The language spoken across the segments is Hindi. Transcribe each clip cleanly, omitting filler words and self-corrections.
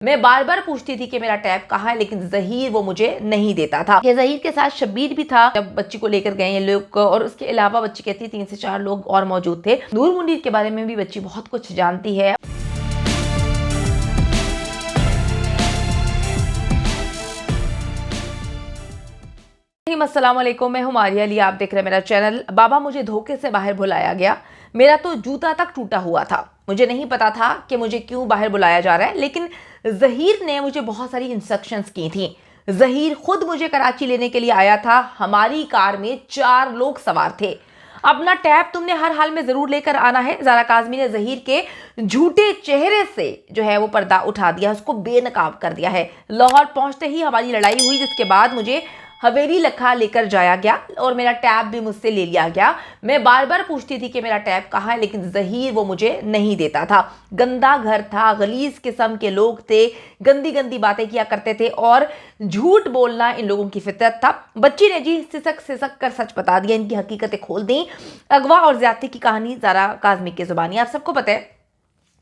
मैं बार बार पूछती थी कि मेरा टैब कहाँ है, लेकिन जहीर वो मुझे नहीं देता था। ये जहीर के साथ शब्बीर भी था जब बच्ची को लेकर गए ये लोग, और उसके अलावा बच्ची कहती 3 से 4 लोग और मौजूद थे। नूर मुनीर के बारे में भी बच्ची बहुत कुछ जानती है। अस्सलाम वालेकुम, मैं हूँ मारिया अली, आप देख रहे हैं मेरा चैनल। बाबा मुझे धोखे से बाहर बुलाया गया, मेरा तो जूता तक टूटा हुआ था। मुझे नहीं पता था कि मुझे क्यों बाहर बुलाया जा रहा है, लेकिन जहीर ने मुझे बहुत सारी इंस्ट्रक्शंस की थी। जहीर खुद मुझे कराची लेने के लिए आया था। हमारी कार में 4 लोग सवार थे। अपना टैब तुमने हर हाल में जरूर लेकर आना है। ज़ारा काज़मी ने जहीर के झूठे चेहरे से जो है वो पर्दा उठा दिया, उसको बेनकाब कर दिया है। लाहौर पहुंचते ही हमारी लड़ाई हुई, जिसके बाद मुझे हवेली लखा लेकर जाया गया और मेरा टैब भी मुझसे ले लिया गया। मैं बार बार पूछती थी कि मेरा टैब कहाँ है, लेकिन जहीर वो मुझे नहीं देता था। गंदा घर था, गलीज किस्म के लोग थे, गंदी गंदी बातें किया करते थे और झूठ बोलना इन लोगों की फितरत था। बच्ची ने जी सिसक सिसक कर सच बता दिया, इनकी हकीकतें खोल दी। अगवा और ज्यादती की कहानी ज़ारा काज़मी की ज़ुबानी आप सबको पता है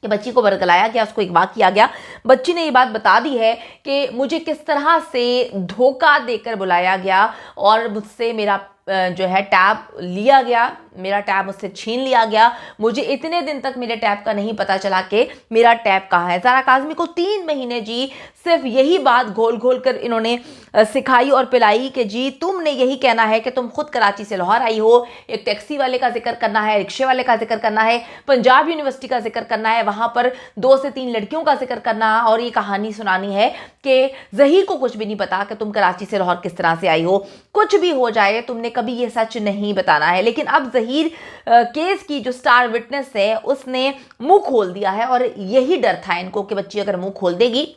कि बच्ची को बरगलाया गया, उसको अगवा किया गया। बच्ची ने ये बात बता दी है कि मुझे किस तरह से धोखा देकर बुलाया गया और मुझसे मेरा जो है टैब लिया गया, मेरा टैब मुझसे छीन लिया गया। मुझे इतने दिन तक मेरे टैब का नहीं पता चला कि मेरा टैब कहाँ है। ज़ारा काज़मी को 3 महीने जी सिर्फ यही बात घोल घोल कर इन्होंने सिखाई और पिलाई कि जी तुमने यही कहना है कि तुम खुद कराची से लाहौर आई हो। एक टैक्सी वाले का जिक्र करना है, रिक्शे वाले का जिक्र करना है, पंजाब यूनिवर्सिटी का जिक्र करना है, वहाँ पर 2 से 3 लड़कियों का जिक्र करना, और ये कहानी सुनानी है कि जहीर को कुछ भी नहीं पता कि तुम कराची से लाहौर किस तरह से आई हो। कुछ भी हो जाए, तुमने कभी ये सच नहीं बताना है। लेकिन अब जहीर केस की जो स्टार विटनेस है उसने मुंह खोल दिया है, और यही डर था इनको कि बच्ची अगर मुंह खोल देगी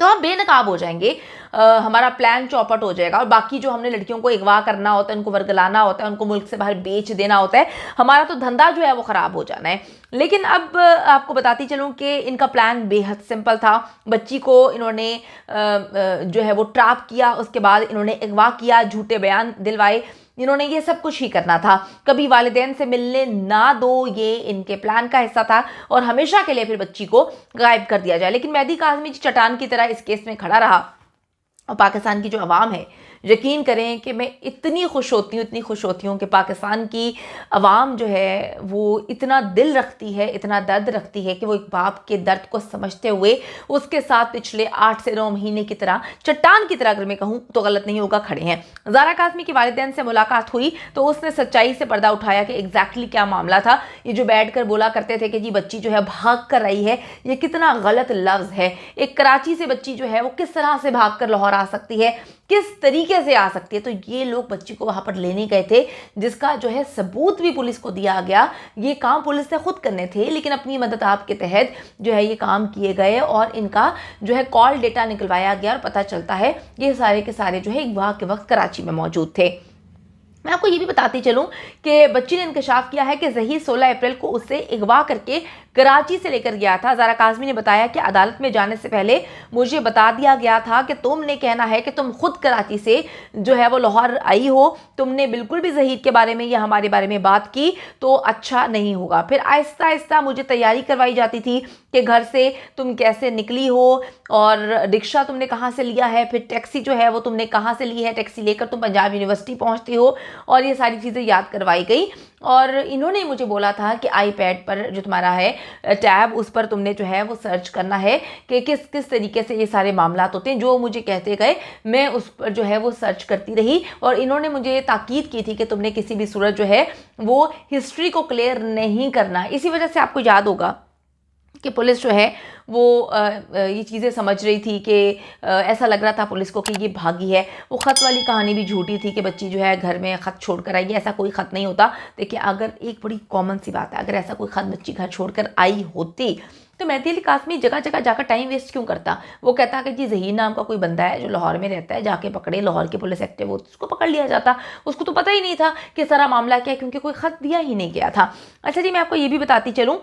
तो हम बेनकाब हो जाएंगे, हमारा प्लान चौपट हो जाएगा, और बाकी जो हमने लड़कियों को अगवा करना होता है, उनको वर्गलाना होता है, उनको मुल्क से बाहर बेच देना होता है, हमारा तो धंधा जो है वो ख़राब हो जाना है। लेकिन अब आपको बताती चलूँ कि इनका प्लान बेहद सिंपल था। बच्ची को इन्होंने जो है वो ट्रैप किया, उसके बाद इन्होंने अगवा किया, झूठे बयान दिलवाए। इन्होंने ये सब कुछ ही करना था, कभी वालिदैन से मिलने ना दो, ये इनके प्लान का हिस्सा था, और हमेशा के लिए फिर बच्ची को गायब कर दिया जाए। लेकिन मेहदी काज़मी चट्टान की तरह इस केस में खड़ा रहा, और पाकिस्तान की जो अवाम है, यकीन करें कि मैं इतनी खुश होती हूँ कि पाकिस्तान की अवाम जो है वो इतना दिल रखती है, इतना दर्द रखती है कि वो एक बाप के दर्द को समझते हुए उसके साथ पिछले 8 से 9 महीने की तरह, चट्टान की तरह अगर मैं कहूँ तो गलत नहीं होगा, खड़े हैं। ज़ारा काज़मी की वालिदैन से मुलाकात हुई तो उसने सच्चाई से पर्दा उठाया कि एग्जैक्टली क्या मामला था। ये जो बैठ कर बोला करते थे कि जी बच्ची जो है भाग कर आई है, ये कितना गलत लफ्ज़ है। एक कराची से बच्ची जो है वो किस तरह से भाग कर लाहौर आ सकती है, किस तरीके से आ सकती है। तो ये लोग बच्ची को वहां पर लेने गए थे, जिसका जो है सबूत भी पुलिस को दिया गया। ये काम पुलिस ने खुद करने थे, लेकिन अपनी मदद आप के तहत जो है ये काम किए गए, और इनका जो है कॉल डेटा निकलवाया गया, और पता चलता है ये सारे के सारे जो है अगवा के वक्त कराची में मौजूद थे। मैं आपको ये भी बताती चलूं कि बच्ची ने इंकशाफ किया है कि जहीर 16 अप्रैल को उसे अगवा करके कराची से लेकर गया था। ज़ारा काज़मी ने बताया कि अदालत में जाने से पहले मुझे बता दिया गया था कि तुमने कहना है कि तुम खुद कराची से जो है वो लाहौर आई हो, तुमने बिल्कुल भी जहीर के बारे में या हमारे बारे में बात की तो अच्छा नहीं होगा। फिर आहिस्ता आहिस्ता मुझे तैयारी करवाई जाती थी कि घर से तुम कैसे निकली हो, और रिक्शा तुमने कहाँ से लिया है, फिर टैक्सी जो है वो तुमने कहाँ से ली है, टैक्सी लेकर तुम पंजाब यूनिवर्सिटी पहुँचती हो, और ये सारी चीज़ें याद करवाई गई। और इन्होंने मुझे बोला था कि आईपैड पर जो तुम्हारा है टैब, उस पर तुमने जो है वो सर्च करना है कि किस किस तरीके से ये सारे मामलात होते हैं। जो मुझे कहते गए मैं उस पर जो है वो सर्च करती रही, और इन्होंने मुझे ताकीद की थी कि तुमने किसी भी सूरत जो है वो हिस्ट्री को क्लियर नहीं करना। इसी वजह से आपको याद होगा कि पुलिस जो है वो ये चीज़ें समझ रही थी कि ऐसा लग रहा था पुलिस को कि ये भागी है। वो ख़त वाली कहानी भी झूठी थी कि बच्ची जो है घर में ख़त छोड़कर आई है, ऐसा कोई ख़त नहीं होता। देखिए, अगर एक बड़ी कॉमन सी बात है, अगर ऐसा कोई ख़त बच्ची घर छोड़कर आई होती तो मेहदी अली काज़मी जगह जगह जाकर टाइम वेस्ट क्यों करता। वो कहता कि जी जहीर नाम का कोई बंदा है जो लाहौर में रहता है, जाके पकड़े, लाहौर की पुलिस एक्टिव होती, उसको पकड़ लिया जाता। उसको तो पता ही नहीं था कि सारा मामला क्या है, क्योंकि कोई ख़त दिया ही नहीं गया था। अच्छा जी, मैं आपको ये भी बताती चलूँ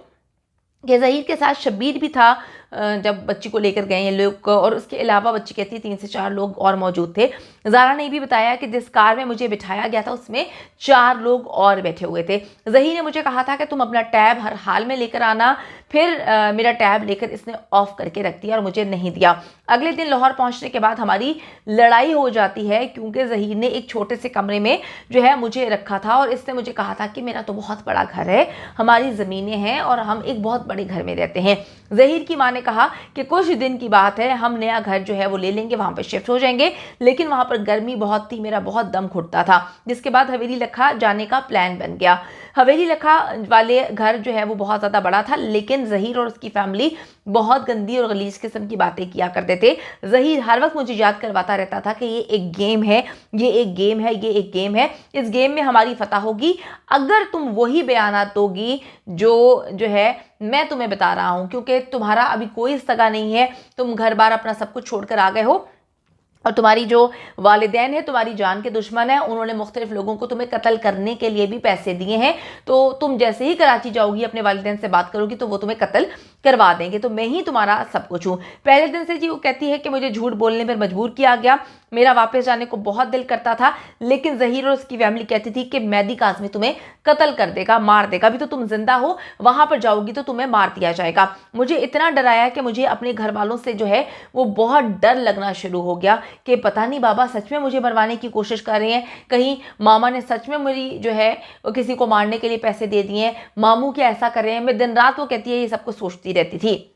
कि जहीर के साथ शब्बीर भी था, जब बच्ची को लेकर गए ये लोग, और उसके अलावा बच्ची कहती है 3 से 4 लोग और मौजूद थे। ज़ारा ने भी बताया कि जिस कार में मुझे बिठाया गया था उसमें 4 लोग और बैठे हुए थे। ज़हीर ने मुझे कहा था कि तुम अपना टैब हर हाल में लेकर आना। फिर मेरा टैब लेकर इसने ऑफ करके रख दिया और मुझे नहीं दिया। अगले दिन लाहौर पहुंचने के बाद हमारी लड़ाई हो जाती है, क्योंकि ज़हीर ने एक छोटे से कमरे में जो है मुझे रखा था और इसने मुझे कहा था कि मेरा तो बहुत बड़ा घर है, हमारी ज़मीनें हैं और हम एक बहुत बड़े घर में रहते हैं। ज़हीर की माँ ने कहा कि कुछ दिन की बात है, हम नया घर जो है वो ले लेंगे, वहाँ पर शिफ्ट हो जाएंगे, लेकिन वहाँ पर गर्मी बहुत थी, मेरा बहुत दम घुटता था। जिसके बाद हवेली लखा जाने का प्लान बन गया। हवेली लखा वाले घर जो है वो बहुत ज़्यादा बड़ा था, लेकिन ज़हीर और उसकी फैमिली बहुत गंदी और गलीज किस्म की बातें किया करते थे। ज़हीर हर वक्त मुझे याद करवाता रहता था कि ये एक गेम है, ये एक गेम है, ये एक गेम है, इस गेम में हमारी फतह होगी अगर तुम वही बयानात दोगी जो है मैं तुम्हें बता रहा हूँ, क्योंकि तुम्हारा अभी कोई सगा नहीं है, तुम घर बार अपना सब कुछ छोड़कर आ गए हो और तुम्हारी जो वालिदैन है तुम्हारी जान के दुश्मन है, उन्होंने मुख्तलिफ लोगों को तुम्हें कत्ल करने के लिए भी पैसे दिए हैं। तो तुम जैसे ही कराची जाओगी अपने वालिदैन से बात करोगी तो वो तुम्हें कत्ल करवा देंगे, तो मैं ही तुम्हारा सब कुछ हूँ। पहले दिन से जी वो कहती है कि मुझे झूठ बोलने पर मजबूर किया गया, मेरा वापस जाने को बहुत दिल करता था, लेकिन ज़हीर और उसकी फैमिली कहती थी कि मेहदी काज़मी तुम्हें कत्ल कर देगा, मार देगा, अभी तो तुम जिंदा हो, वहां पर जाओगी तो तुम्हें मार दिया जाएगा। मुझे इतना डराया कि मुझे अपने घर वालों से जो है वो बहुत डर लगना शुरू हो गया कि पता नहीं बाबा सच में मुझे मरवाने की कोशिश कर रहे हैं, कहीं मामा ने सच में मेरी जो है वो किसी को मारने के लिए पैसे दे दिए हैं, मामू क्या ऐसा कर रहे हैं। मैं दिन रात वो कहती है ये सब कुछ सोचती रहती थी।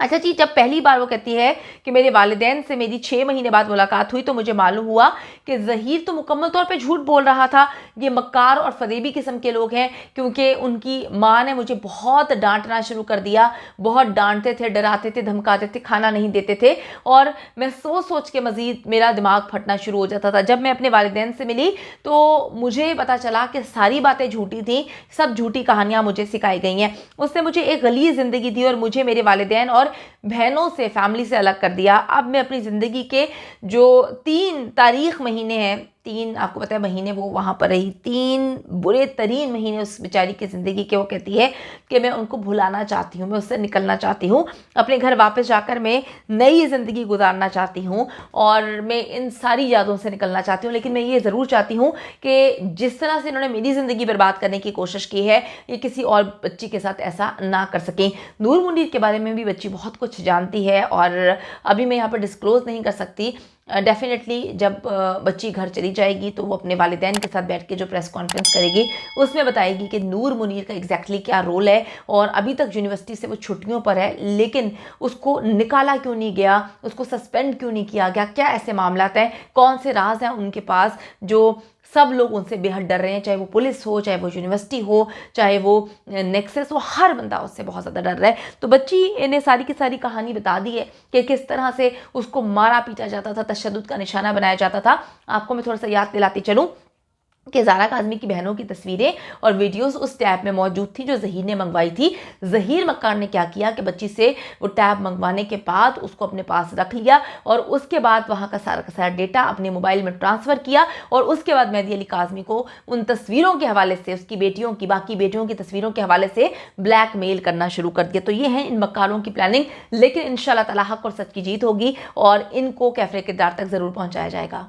अच्छा जी, जब पहली बार वो कहती है कि मेरे वालिदैन से मेरी 6 महीने बाद मुलाकात हुई तो मुझे मालूम हुआ कि ज़हीर तो मुकम्मल तौर पे झूठ बोल रहा था। ये मक्कार और फरेबी किस्म के लोग हैं, क्योंकि उनकी माँ ने मुझे बहुत डांटना शुरू कर दिया, बहुत डांटते थे, डराते थे, धमकाते थे, खाना नहीं देते थे, और मैं सोच सोच के मज़ीद मेरा दिमाग फटना शुरू हो जाता था। जब मैं अपने वालिदैन से मिली तो मुझे पता चला कि सारी बातें झूठी थी, सब झूठी कहानियाँ मुझे सिखाई गई हैं। उसने मुझे एक गलीज़ ज़िंदगी दी और मुझे मेरे वालिदैन और बहनों से, फैमिली से अलग कर दिया। अब मैं अपनी ज़िंदगी के जो 3 तारीख महीने हैं, 3 आपको पता है महीने वो वहाँ पर रही, 3 बुरे तरीन महीने उस बेचारी की ज़िंदगी के, वो कहती है कि मैं उनको भुलाना चाहती हूँ, मैं उससे निकलना चाहती हूँ, अपने घर वापस जाकर मैं नई ज़िंदगी गुजारना चाहती हूँ और मैं इन सारी यादों से निकलना चाहती हूँ। लेकिन मैं ये ज़रूर चाहती हूँ कि जिस तरह से इन्होंने मेरी ज़िंदगी बर्बाद करने की कोशिश की है, ये किसी और बच्ची के साथ ऐसा ना कर सकें। नूर मुनीर के बारे में भी बच्ची बहुत कुछ जानती है और अभी मैं यहाँ पर डिस्क्लोज़ नहीं कर सकती। डेफिनेटली जब बच्ची घर चली जाएगी तो वो अपने वालिदैन के साथ बैठ के जो प्रेस कॉन्फ्रेंस करेगी उसमें बताएगी कि नूर मुनीर का एग्जैक्टली क्या रोल है, और अभी तक यूनिवर्सिटी से वो छुट्टियों पर है, लेकिन उसको निकाला क्यों नहीं गया, उसको सस्पेंड क्यों नहीं किया गया, क्या ऐसे मामला हैं, कौन से राज हैं उनके पास जो सब लोग उनसे बेहद डर रहे हैं, चाहे वो पुलिस हो, चाहे वो यूनिवर्सिटी हो, चाहे वो नेक्सस हो, हर बंदा उससे बहुत ज़्यादा डर रहा है। तो बच्ची ने सारी की सारी कहानी बता दी है कि किस तरह से उसको मारा पीटा जाता था, तशद्दुद का निशाना बनाया जाता था। आपको मैं थोड़ा सा याद दिलाती चलूँ कि ज़ारा काज़मी की बहनों की तस्वीरें और वीडियोस उस टैब में मौजूद थी जो ज़हीर ने मंगवाई थी। ज़हीर मक्कार ने क्या किया कि बच्ची से वो टैब मंगवाने के बाद उसको अपने पास रख लिया और उसके बाद वहाँ का सारा डेटा अपने मोबाइल में ट्रांसफ़र किया, और उसके बाद मेहदी अली काज़मी को उन तस्वीरों के हवाले से, उसकी बेटियों की, बाकी बेटियों की तस्वीरों के हवाले से ब्लैकमेल करना शुरू कर दिया। तो ये है इन मक्कारों की प्लानिंग, लेकिन इंशाल्लाह ताला हक और सच की जीत होगी और इनको कैफरे किरदार तक ज़रूर पहुँचाया जाएगा।